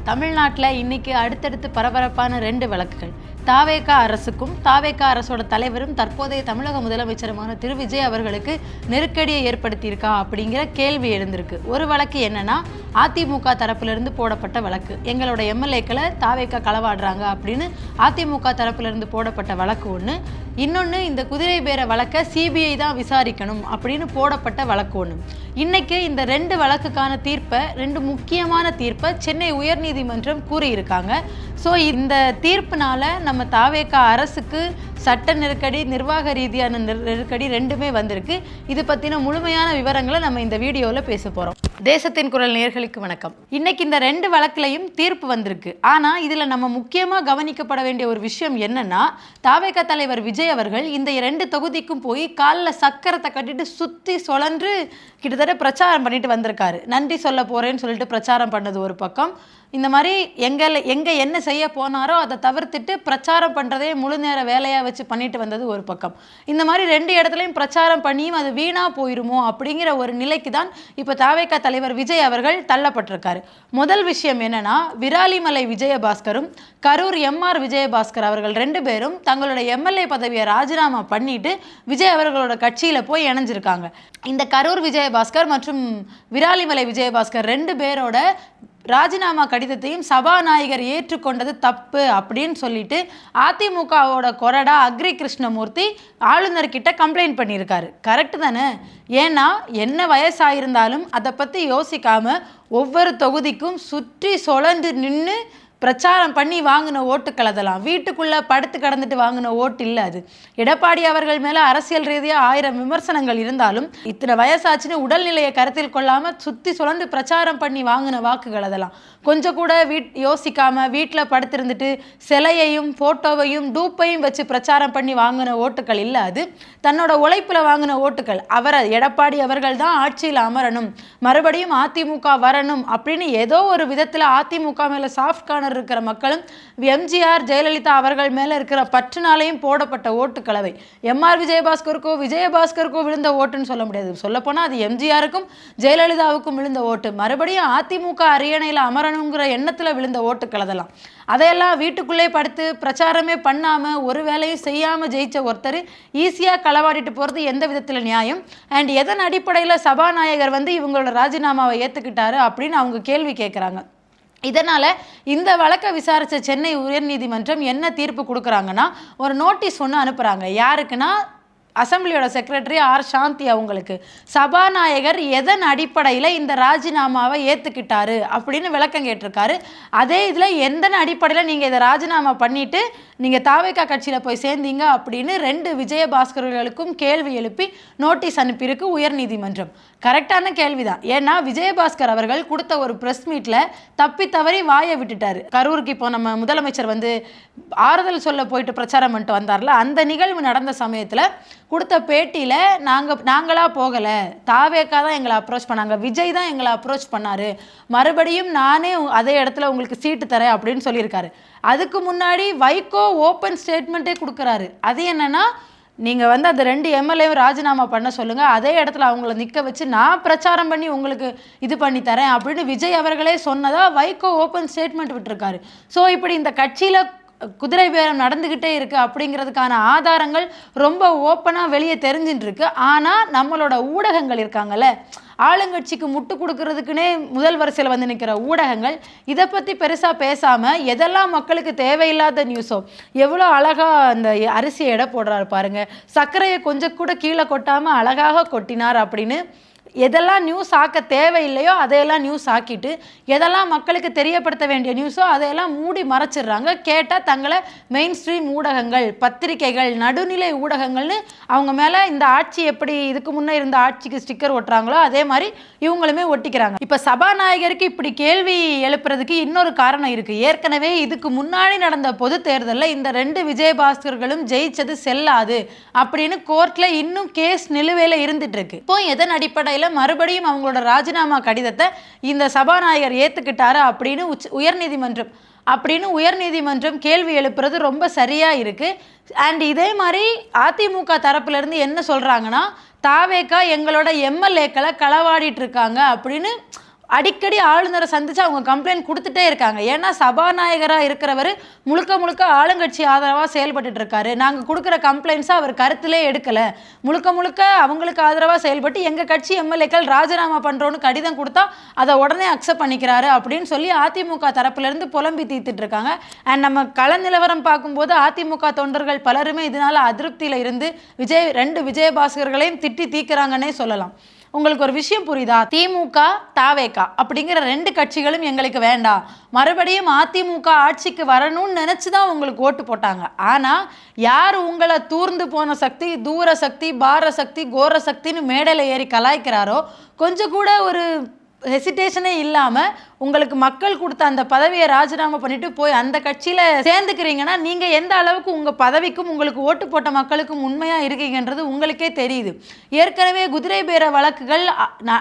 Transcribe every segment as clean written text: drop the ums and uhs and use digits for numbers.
தமிழ்நாட்டில் இன்னைக்கு அடுத்தடுத்து பரபரப்பான 2 வழக்குகள். தாவேகா அரசுக்கும் தாவேகா அரசோட தலைவரும் தற்போதைய தமிழக முதலமைச்சருமான திரு விஜய் அவர்களுக்கு நெருக்கடியை ஏற்படுத்தியிருக்கா அப்படிங்கிற கேள்வி எழுந்திருக்கு. ஒரு வழக்கு என்னன்னா, அதிமுக தரப்பிலிருந்து போடப்பட்ட வழக்கு. எங்களோட எம்எல்ஏக்களை தாவேகா களவாடுறாங்க அப்படின்னு அதிமுக தரப்பிலிருந்து போடப்பட்ட வழக்கு ஒன்று. இன்னொன்று, இந்த குதிரை பேர வழக்கை சிபிஐ தான் விசாரிக்கணும் அப்படின்னு போடப்பட்ட வழக்கு ஒன்று. இன்னைக்கு இந்த 2 வழக்குக்கான தீர்ப்பை, 2 முக்கியமான தீர்ப்பை சென்னை உயர்நீதிமன்றம் கூறியிருக்காங்க. ஸோ இந்த தீர்ப்புனால நம்ம தாவேகா அரசுக்கு சட்ட நெருக்கடி, நிர்வாக ரீதியான நெருக்கடி ரெண்டுமே வந்திருக்கு. இது பற்றின முழுமையான விவரங்களை நம்ம இந்த வீடியோவில் பேச போகிறோம். தேசத்தின் குரல் நேயர்களுக்கு வணக்கம். இன்னைக்கு இந்த 2 வழக்குலையும் தீர்ப்பு வந்திருக்கு. ஆனால் இதில் நம்ம முக்கியமாக கவனிக்கப்பட வேண்டிய ஒரு விஷயம் என்னன்னா, தாவேகா தலைவர் விஜய் அவர்கள் இந்த 2 தொகுதிக்கும் போய் காலில் சக்கரத்தை கட்டிட்டு சுற்றி சுழன்று கிட்டத்தட்ட பிரச்சாரம் பண்ணிட்டு வந்திருக்காரு. நன்றி சொல்ல போகிறேன்னு சொல்லிட்டு பிரச்சாரம் பண்ணது ஒரு பக்கம். இந்த மாதிரி எங்கே என்ன செய்ய போனாரோ அதை தவிர்த்துட்டு பிரச்சாரம் பண்ணுறதே முழு நேர வேலையாக வச்சு பண்ணிட்டு வந்தது ஒரு பக்கம். இந்த மாதிரி 2 இடத்துலையும் பிரச்சாரம் பண்ணியும் அது வீணாக போயிருமோ அப்படிங்கிற ஒரு நிலைக்கு தான் இப்போ தாவேகா தலைவர் விஜய் அவர்கள் தள்ளப்பட்டிருக்காரு. முதல் விஷயம் என்னன்னா, விராலிமலை விஜயபாஸ்கரும் கரூர் எம்ஆர் விஜயபாஸ்கர் அவர்கள் 2 பேரும் தங்களோட எம்எல்ஏ பதவியை ராஜினாமா பண்ணிட்டு விஜய் அவர்களோட கட்சியில் போய் இணைஞ்சிருக்காங்க. இந்த கரூர் விஜயபாஸ்கர் மற்றும் விராலிமலை விஜயபாஸ்கர் 2 பேரோட ராஜினாமா கடிதத்தையும் சபாநாயகர் ஏற்றுக்கொண்டது தப்பு அப்படின்னு சொல்லிட்டு அதிமுகவோட கொறடா அக்ரி கிருஷ்ணமூர்த்தி ஆளுநர்கிட்ட கம்ப்ளைண்ட் பண்ணியிருக்காரு. கரெக்டு தானே? ஏன்னா என்ன வயசாயிருந்தாலும் அதை பற்றி யோசிக்காமல் ஒவ்வொரு தொகுதிக்கும் சுற்றி சுழன்று நின்று பிரச்சாரம் பண்ணி வாங்கின ஓட்டுக்கள், அதெல்லாம் வீட்டுக்குள்ளே படுத்து கடந்துட்டு வாங்கின ஓட்டு இல்லை. அது எடப்பாடி அவர்கள் மேலே அரசியல் ரீதியாக 1000 விமர்சனங்கள் இருந்தாலும் இத்தனை வயசாச்சுன்னு உடல்நிலையை கருத்தில் கொள்ளாமல் சுற்றி சுழன்று பிரச்சாரம் பண்ணி வாங்கின வாக்குகள், அதெல்லாம் கொஞ்சம் கூட யோசிக்காமல் வீட்டில் படுத்திருந்துட்டு சிலையையும் ஃபோட்டோவையும் டூப்பையும் வச்சு பிரச்சாரம் பண்ணி வாங்கின ஓட்டுக்கள் இல்லை. அது தன்னோட உழைப்பில் வாங்கின ஓட்டுக்கள். எடப்பாடி அவர்கள் தான் ஆட்சியில் அமரணும், மறுபடியும் அதிமுக வரணும் அப்படின்னு ஏதோ ஒரு விதத்தில் அதிமுக மேலே சாஃப்ட் கார்னர் இருக்கிற மக்களும் எம்ஜிஆர் ஜெயலலிதா அவர்கள் மேலே இருக்கிற பற்றுனாலையும் போடப்பட்ட ஓட்டுக்களவை. எம்ஆர் விஜயபாஸ்கருக்கோ விழுந்த ஓட்டுன்னு சொல்ல முடியாது. சொல்லப்போனால் அது எம்ஜிஆருக்கும் ஜெயலலிதாவுக்கும் விழுந்த ஓட்டு. மறுபடியும் அதிமுக அரியணையில் அமரணுங்கிற எண்ணத்தில் விழுந்த ஓட்டுக்கள். அதையெல்லாம் வீட்டுக்குள்ளே படுத்து பிரச்சாரமே பண்ணாமல் ஒரு வேலையும் செய்யாமல் ஜெயித்த ஒருத்தர் ஈஸியாக களவாடிட்டு போகிறது எந்த விதத்தில் நியாயம்? அண்ட் எதன் அடிப்படையில் சபாநாயகர் இவங்களோட ராஜினாமாவை ஏற்றுக்கிட்டாரு அப்படின்னு அவங்க கேள்வி கேட்குறாங்க. இதனால் இந்த வழக்கை விசாரித்த சென்னை உயர்நீதிமன்றம் என்ன தீர்ப்பு கொடுக்குறாங்கன்னா, ஒரு நோட்டீஸ் ஒன்று அனுப்புகிறாங்க. யாருக்குன்னா, அசம்பிளியோட செக்ரட்டரி ஆர் சாந்தி அவங்களுக்கு. சபாநாயகர் எதன் அடிப்படையில் இந்த ராஜினாமாவை ஏற்றுக்கிட்டாரு அப்படின்னு விளக்கம் கேட்டிருக்காரு. அதே இதில் எந்த அடிப்படையில் நீங்கள் இதை ராஜினாமா பண்ணிவிட்டு நீங்கள் தாவேகா கட்சியில் போய் சேர்ந்தீங்க அப்படின்னு 2 விஜயபாஸ்கர்களுக்கும் கேள்வி எழுப்பி நோட்டீஸ் அனுப்பியிருக்கு உயர்நீதிமன்றம். கரெக்டான கேள்வி தான். ஏன்னா விஜயபாஸ்கர் அவர்கள் கொடுத்த ஒரு ப்ரெஸ் மீட்டில் தப்பி தவறி வாயை விட்டுட்டார். கரூருக்கு இப்போ நம்ம முதலமைச்சர் ஆறுதல் சொல்ல போயிட்டு பிரச்சாரம் பண்ணிட்டு வந்தார்ல, அந்த நிகழ்வு நடந்த சமயத்தில் கொடுத்த பேட்டியில் நாங்களாக போகலை, தாவேகா தான் எங்களை அப்ரோச் பண்ணாங்க, விஜய் தான் எங்களை அப்ரோச் பண்ணார், மறுபடியும் நானே அதே இடத்துல உங்களுக்கு சீட்டு தரேன் அப்படின்னு சொல்லியிருக்காரு. அதுக்கு முன்னாடி வைகோ ஓப்பன் ஸ்டேட்மெண்ட்டே கொடுக்குறாரு. அது என்னென்னா, நீங்கள் அந்த 2 எம்எல்ஏவும் ராஜினாமா பண்ண சொல்லுங்கள், அதே இடத்துல அவங்கள நிற்க வச்சு நான் பிரச்சாரம் பண்ணி உங்களுக்கு இது பண்ணி தரேன் அப்படின்னு விஜய் அவர்களே சொன்னதா வைகோ ஓப்பன் ஸ்டேட்மெண்ட் விட்டுருக்காரு. ஸோ இப்படி இந்த கட்சியில் குதிரை பேரம் நடந்துக்கிட்டே இருக்குது அப்படிங்கிறதுக்கான ஆதாரங்கள் ரொம்ப ஓப்பனாக வெளியே தெரிஞ்சுட்டு இருக்கு. ஆனால் நம்மளோட ஊடகங்கள் இருக்காங்கல்ல, ஆளுங்கட்சிக்கு முட்டு கொடுக்கறதுக்குன்னே முதல் வரிசையில் நிற்கிற ஊடகங்கள் இதை பற்றி பெருசாக பேசாமல் எதெல்லாம் மக்களுக்கு தேவையில்லாத நியூஸோ, எவ்வளோ அழகாக அந்த அரிசியை எடை போடுறாரு பாருங்கள், சர்க்கரையை கொஞ்சம் கூட கீழே கொட்டாமல் அழகாக கொட்டினார் அப்படின்னு எதெல்லாம் நியூஸ் ஆக்க தேவையில்லையோ அதையெல்லாம் நியூஸ் ஆக்கிட்டு எதெல்லாம் மக்களுக்கு தெரியப்படுத்த வேண்டிய நியூஸோ அதையெல்லாம் மூடி மறைச்சிடுறாங்க. கேட்டால் தங்களை மெயின் ஸ்ட்ரீம் ஊடகங்கள், பத்திரிகைகள், நடுநிலை ஊடகங்கள்னு அவங்க மேலே இந்த ஆட்சி எப்படி இதுக்கு முன்னே இருந்த ஆட்சிக்கு ஸ்டிக்கர் ஒட்டுறாங்களோ அதே மாதிரி இவங்களுமே ஒட்டிக்கிறாங்க. இப்போ சபாநாயகருக்கு இப்படி கேள்வி எழுப்புறதுக்கு இன்னொரு காரணம் இருக்குது. ஏற்கனவே இதுக்கு முன்னாடி நடந்த பொது தேர்தலில் இந்த 2 விஜயபாஸ்கர்களும் ஜெயிச்சது செல்லாது அப்படின்னு கோர்ட்டில் இன்னும் கேஸ் நிலுவையில் இருந்துட்டு இருக்கு. இப்போ எதன் அடிப்படையில் மறுபடியும் அவங்களோட ராஜினாமா கடிதத்தை இந்த சபாநாயகர் ஏற்றுக்கிட்டாரு அப்படின்னு உயர்நீதிமன்றம் கேள்வி எழுப்புறது ரொம்ப சரியாக இருக்குது. அண்ட் இதே மாதிரி அதிமுக தரப்புலேருந்து என்ன சொல்கிறாங்கன்னா, தாவேகா எங்களோட எம்எல்ஏக்களை களவாடிட்டு இருக்காங்க அப்படின்னு அடிக்கடி ஆளுநரை சந்திச்சு அவங்க கம்ப்ளைண்ட் கொடுத்துட்டே இருக்காங்க. ஏன்னா சபாநாயகராக இருக்கிறவர் முழுக்க முழுக்க ஆளுங்கட்சி ஆதரவாக செயல்பட்டு இருக்காரு. நாங்கள் கொடுக்குற கம்ப்ளைண்ட்ஸை அவர் கருத்திலே எடுக்கலை, முழுக்க முழுக்க அவங்களுக்கு ஆதரவாக செயல்பட்டு எங்கள் கட்சி எம்எல்ஏக்கள் ராஜினாமா பண்ணுறோன்னு கடிதம் கொடுத்தா அதை உடனே அக்செப்ட் பண்ணிக்கிறாரு அப்படின்னு சொல்லி அதிமுக தரப்புலேருந்து புலம்பி தீர்த்துட்டு இருக்காங்க. அண்ட் நம்ம கள நிலவரம் பார்க்கும்போது அதிமுக தொண்டர்கள் பலருமே இதனால அதிருப்தியில் இருந்து ரெண்டு விஜயபாஸ்கர்களையும் திட்டி தீர்க்கிறாங்கன்னே சொல்லலாம். உங்களுக்கு ஒரு விஷயம் புரியுதா? திமுக தாவேகா அப்படிங்கிற ரெண்டு கட்சிகளும் எங்களுக்கு வேண்டாம், மறுபடியும் அதிமுக ஆட்சிக்கு வரணும்னு நினச்சி தான் உங்களுக்கு ஓட்டு போட்டாங்க. ஆனால் யார் உங்களை தூர்ந்து போன சக்தி, தூர சக்தி, பார சக்தி, கோர சக்தின்னு மேடையில் ஏறி கலாய்க்கிறாரோ, கொஞ்சம் கூட ஒரு ஹெசிடேஷனே இல்லாமல் உங்களுக்கு மக்கள் கொடுத்த அந்த பதவியை ராஜினாமா பண்ணிட்டு போய் அந்த கட்சியில் சேர்ந்துக்கிறீங்கன்னா நீங்கள் எந்த அளவுக்கு உங்கள் பதவிக்கும் உங்களுக்கு ஓட்டு போட்ட மக்களுக்கும் உண்மையாக இருக்கீங்கன்றது உங்களுக்கே தெரியுது. ஏற்கனவே குதிரை பேர வழக்குகள்,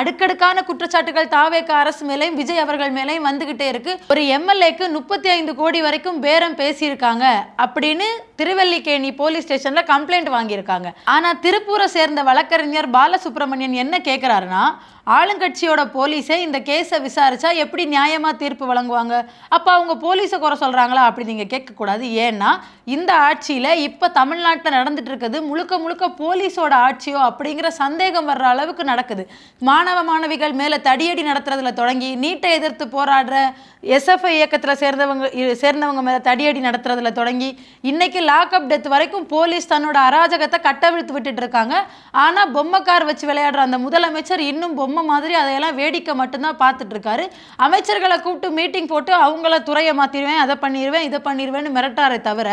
அடுக்கடுக்கான குற்றச்சாட்டுகள் தாவேக அரசு மேலேயும் விஜய் அவர்கள் மேலேயும் வந்துகிட்டே இருக்கு. ஒரு எம்எல்ஏக்கு 35 கோடி வரைக்கும் பேரம் பேசியிருக்காங்க அப்படின்னு திருவல்லிக்கேணி போலீஸ் ஸ்டேஷனில் கம்ப்ளைண்ட் வாங்கியிருக்காங்க. ஆனால் திருப்பூரை சேர்ந்த வழக்கறிஞர் பாலசுப்ரமணியன் என்ன கேட்குறாருன்னா, ஆளுங்கட்சியோட போலீஸே இந்த கேஸை விசாரிச்சா எப்படி நியாயமாக தீர்ப்பு வழங்குவாங்க? அப்போ அவங்க போலீஸை குறை சொல்கிறாங்களா? அப்படி நீங்கள் கேட்கக்கூடாது. ஏன்னா இந்த ஆட்சியில் இப்போ தமிழ்நாட்டில் நடந்துட்டு இருக்குது முழுக்க முழுக்க போலீஸோட ஆட்சியோ அப்படிங்கிற சந்தேகம் வர்ற அளவுக்கு நடக்குது. மாணவ மாணவிகள் மேலே தடியடி நடத்துறதுல தொடங்கி, நீட்டை எதிர்த்து போராடுற எஸ்எஃப்ஐ இயக்கத்தில் சேர்ந்தவங்க மேலே தடியடி நடத்துறதுல தொடங்கி, இன்னைக்கு லாக்அப் டெத் வரைக்கும் போலீஸ் தன்னோட அராஜகத்தை கட்டவிழ்த்து விட்டுட்டு இருக்காங்க. ஆனால் பொம்மைக்கார் வச்சு விளையாடுற அந்த முதலமைச்சர் இன்னும் பொம்மை மாதிரி அதையெல்லாம் வேடிக்கை மட்டும்தான் பார்த்துட்டு இருக்காரு. அமைச்சர்களை கூப்பிட்டு மீட்டிங் போட்டு அவங்கள துறையை மாற்றிடுவேன், அதை பண்ணிடுவேன், இதை பண்ணிடுவேன்னு மிரட்டாரே தவிர,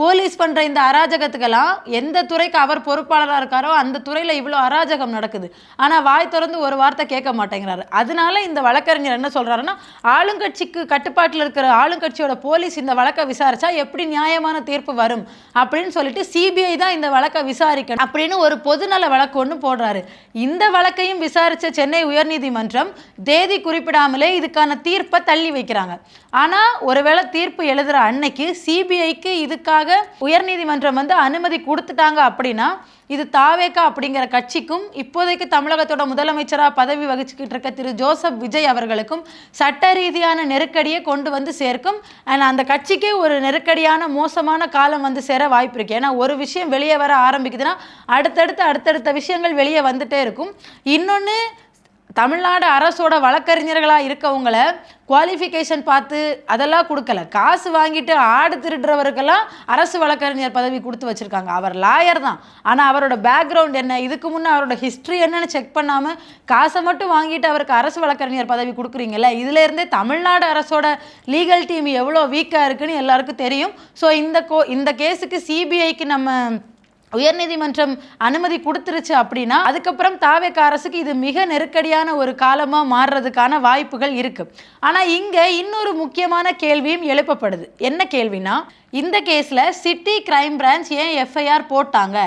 போலீஸ் பண்ணுற இந்த அராஜகத்துக்கெல்லாம் எந்த துறைக்கு அவர் பொறுப்பாளராக இருக்காரோ அந்த துறையில் இவ்வளோ அராஜகம் நடக்குது. ஆனால் வாய் திறந்து ஒரு வார்த்தை கேட்க மாட்டேங்கிறாரு. அதனால இந்த வழக்கறிஞர் என்ன சொல்கிறாருன்னா, ஆளுங்கட்சிக்கு கட்டுப்பாட்டில் இருக்கிற ஆளுங்கட்சியோட போலீஸ் இந்த வழக்கை விசாரிச்சா எப்படி நியாயமான தீர்ப்பு வரும் அப்படின்னு சொல்லிட்டு சிபிஐ தான் இந்த வழக்கை விசாரிக்கணும் அப்படின்னு ஒரு பொதுநல வழக்கு ஒன்று போடுறாரு. இந்த வழக்கையும் விசாரித்த சென்னை உயர்நீதிமன்றம் தேதி குறிப்பிடாமலே இதுக்கான தீர்ப்பை தள்ளி வைக்கிறாங்க. ஆனால் ஒருவேளை தீர்ப்பு எழுதுகிற அன்னைக்கு சிபிஐக்கு இதுக்காக உயர்நீதிமன்றம் அனுமதி கொடுத்துட்டாங்க அப்படின்னா, இது தாவேகா அப்படிங்கிற கட்சிக்கும் இப்போதைக்கு தமிழகத்தோட முதலமைச்சராக பதவி வகிச்சுக்கிட்டு இருக்க திரு ஜோசப் விஜய் அவர்களுக்கும் சட்ட ரீதியான நெருக்கடியை கொண்டு வந்து சேர்க்கும். அண்ட் அந்த கட்சிக்கே ஒரு நெருக்கடியான மோசமான காலம் சேர வாய்ப்பு இருக்கு. ஏன்னா ஒரு விஷயம் வெளியே வர ஆரம்பிக்குதுன்னா அடுத்தடுத்த விஷயங்கள் வெளியே வந்துட்டே இருக்கும். இன்னொன்று, தமிழ்நாடு அரசோட வழக்கறிஞர்களாக இருக்கவங்களை குவாலிஃபிகேஷன் பார்த்து அதெல்லாம் கொடுக்கல, காசு வாங்கிட்டு ஆடு திருடுறவருக்கெல்லாம் அரசு வழக்கறிஞர் பதவி கொடுத்து வச்சுருக்காங்க. அவர் லாயர் தான், ஆனால் அவரோட பேக்ரவுண்ட் என்ன, இதுக்கு முன்னே அவரோட ஹிஸ்ட்ரி என்னன்னு செக் பண்ணாமல் காசை மட்டும் வாங்கிட்டு அவருக்கு அரசு வழக்கறிஞர் பதவி கொடுக்குறீங்கல்ல, இதிலேருந்தே தமிழ்நாடு அரசோட லீகல் டீம் எவ்வளோ வீக்காக இருக்குன்னு எல்லாருக்கும் தெரியும். ஸோ இந்த கேஸுக்கு சிபிஐக்கு நம்ம உயர்நீதிமன்றம் அனுமதி கொடுத்துருச்சு அப்படின்னா அதுக்கப்புறம் தாவேகா அரசுக்கு இது மிக நெருக்கடியான ஒரு காலமாக மாறுறதுக்கான வாய்ப்புகள் இருக்குது. ஆனால் இங்கே இன்னொரு முக்கியமான கேள்வியும் எழுப்பப்படுது. என்ன கேள்வினா, இந்த கேஸில் சிட்டி கிரைம் பிரான்ச் ஏன் எஃப்ஐஆர் போட்டாங்க,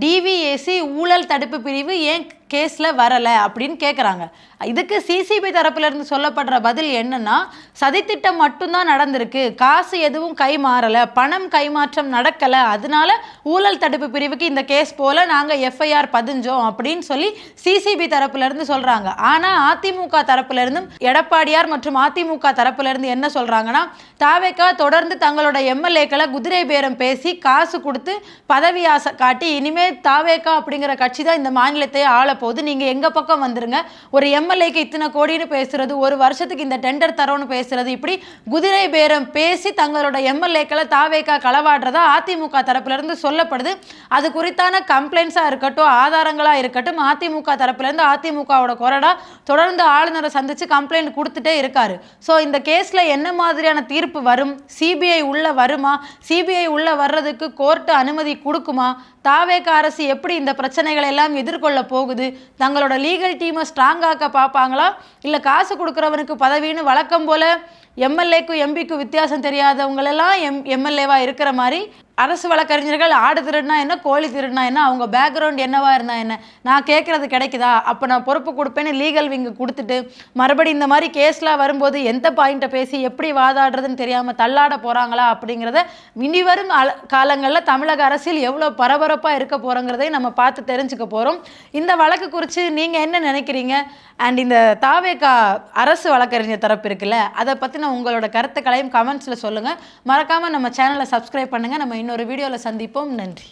டிவிஏசி ஊழல் தடுப்பு பிரிவு ஏன் கேஸில் வரலை அப்படின்னு கேட்குறாங்க. இதுக்கு சிசிபி தரப்புலேருந்து சொல்லப்படுற பதில் என்னன்னா, சதித்திட்டம் மட்டும்தான் நடந்திருக்கு, காசு எதுவும் கை மாறலை, பணம் கைமாற்றம் நடக்கலை, அதனால ஊழல் தடுப்பு பிரிவுக்கு இந்த கேஸ் போல் நாங்கள் எஃப்ஐஆர் பதிஞ்சோம் அப்படின்னு சொல்லி சிசிபி தரப்புலேருந்து சொல்கிறாங்க. ஆனால் அதிமுக தரப்புலேருந்தும் எடப்பாடியார் மற்றும் அதிமுக தரப்புலேருந்து என்ன சொல்கிறாங்கன்னா, தாவேகா தொடர்ந்து தங்களோட எம்எல்ஏக்களை குதிரை பேரம் பேசி காசு கொடுத்து பதவி ஆசை காட்டி இனிமேல் தாவேகா அப்படிங்கிற கட்சி தான் இந்த மாநிலத்தையே ஆளப்போகுது, நீங்கள் எங்கள் பக்கம் வந்துருங்க, ஒரு எம்எல்ஏக்கு இத்தனை கோடின்னு பேசுறது, ஒரு வருஷத்துக்கு இந்த டெண்டர் தரோன்னு பேசுறது, இப்படி குதிரை பேரம் பேசி தங்களோட எம்எல்ஏக்களை தாவேகா களவாடுறதா அதிமுக தரப்புலேருந்து சொல்லப்படுது. அது குறித்தான கம்ப்ளைண்ட்ஸாக இருக்கட்டும், ஆதாரங்களாக இருக்கட்டும், அதிமுக தரப்புலேருந்து அதிமுகவோட கொறடா தொடர்ந்து ஆளுநரை சந்தித்து கம்ப்ளைண்ட் கொடுத்துட்டே இருக்காரு. ஸோ இந்த கேஸில் என்ன மாதிரியான தீர்ப்பு வரும், சிபிஐ உள்ள வருமா, சிபிஐ உள்ள வர்றதுக்கு கோர்ட்டு அனுமதி கொடுக்குமா, தாவேகா அரசு எப்படி இந்த பிரச்சனைகளை எல்லாம் எதிர்கொள்ள போகுது, தங்களோட லீகல் டீமை ஸ்ட்ராங்காக்க பார்ப்பாங்களா, இல்லை காசு கொடுக்குறவனுக்கு பதவின்னு வழக்கம் போல் எம்எல்ஏக்கும் எம்பிக்கும் வித்தியாசம் தெரியாதவங்களெல்லாம் எம்எல்ஏவாக இருக்கிற மாதிரி அரசு வழக்கறிஞர்கள் ஆடு திருடினா என்ன, கோழி திருடினா என்ன, அவங்க பேக்ரவுண்ட் என்னவா இருந்தா என்ன, நான் கேட்குறது கிடைக்குதா, அப்போ நான் பொறுப்பு கொடுப்பேன்னு லீகல் விங்கு கொடுத்துட்டு மறுபடியும் இந்த மாதிரி கேஸ்லாம் வரும்போது எந்த பாயிண்ட்டை பேசி எப்படி வாதாடுறதுன்னு தெரியாமல் தள்ளாட போகிறாங்களா அப்படிங்கிறத இனி வரும் காலங்களில் தமிழக அரசியல் எவ்வளோ பரபரப்பாக இருக்க போகிறோங்கிறதையும் நம்ம பார்த்து தெரிஞ்சுக்க போகிறோம். இந்த வழக்கு குறித்து நீங்கள் என்ன நினைக்கிறீங்க? அண்ட் இந்த தாவேகா அரசு வழக்கறிஞர் தரப்பு இருக்குல்ல, அதை பற்றின உங்களோட கருத்துக்களையும் கமெண்ட்ஸில் சொல்லுங்கள். மறக்காமல் நம்ம சேனலை சப்ஸ்கிரைப் பண்ணுங்கள். நம்ம இன்னொரு வீடியோவில் சந்திப்போம். நன்றி.